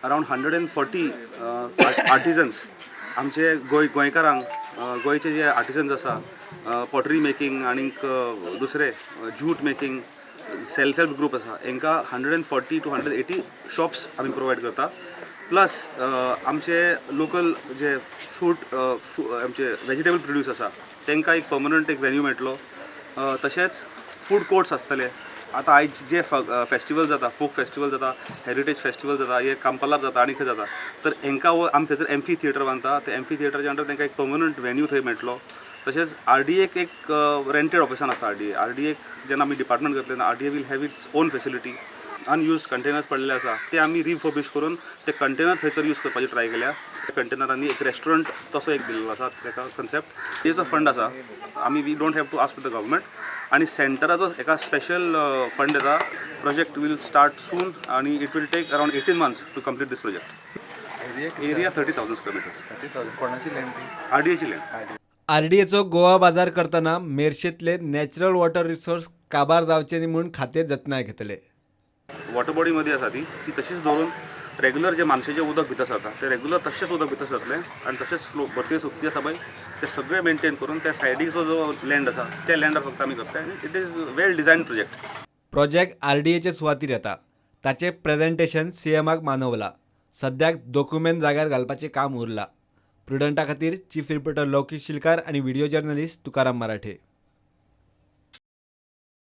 Around 140 artisans आमचे गोंयकारांक गोंयचे जे आर्टिजन्स आसा पॉटरी मेकिंग आनीक दुसरे jute making self help group आसा हांकां 140 to 180 शॉप्स आमी प्रोवायड करता. प्लस आमचे लोकल जे आमचे वेजिटेबल प्रोड्यूस आसा तांकां एक पर्मनंट एक वेन्यू मेळटलो. तशेंच फूड कोर्ट्स आसतले. आतां आयज जे फेस्टिवल जाता, फोक फेस्टिवल जाता, हेरिटेज फेस्टिवल जाता, हे कांपालार जाता आनी खंय जाता, तर हांकां आमी थंयसर एम्फी थिएटर बांदता. ते एम्फी थिएटराच्या अंडर तांकां एक पर्मनंट वेन्यू थंय मेळटलो. तशेंच RDAक एक रेंटेड ऑफिसान आसा. RDAक जेन्ना आमी डिपार्टमेंट करतले तेन्ना RDA will have its own facility. Unused containers पडलेले आसा ते आमी रिफर्बिश करून ते कंटेनर थंयसर यूज करपाची ट्राय केल्या. कंटेनरांनी एक रेस्टॉरंट तसो एक दिल्लो आसा. ताका कन्सेप्ट तेजो फंड आसा. आमी we don't have to ask to the government. आणि सेंटराचो एका स्पेशल फंड येता. प्रोजेक्ट वील स्टार्ट सून आणि it will take around 18 months to complete this project. Area 30,000 square meters. कोणाची लँड ती? RDAची लँड. RDAचो गोवा बाजार करतना मेर्शेंतले नॅचरल वॉटर रिसोर्स काबार जावचे न्ही म्हूण खातें जतनाय घेतले. वॉटर बॉडी मध्ये आसा ती तशीच दवरून रेग्युलर जे मानशेचें उदक भितर सरता ते रेग्युलर तशेंच उदक भितर सरतलें आनी तशेंच फ्लो भरती सुकती आसा पळय ते सगळे मेंटेन करून त्या सायडीचो जो लँड आसा त्या लँडार फक्त आमी करता. आनी it is well design project RDAचे सुवातेर येता. ताचे प्रेझेंटेशन CMाक मानवला. सद्याक डॉक्युमेंट जाग्यार घालपाचें काम उरलां. प्रुडंटा खातीर चीफ रिपोर्टर लौकीश शिलकार आनी व्हिडिओ जर्नलिस्ट तुकाराम मराठे.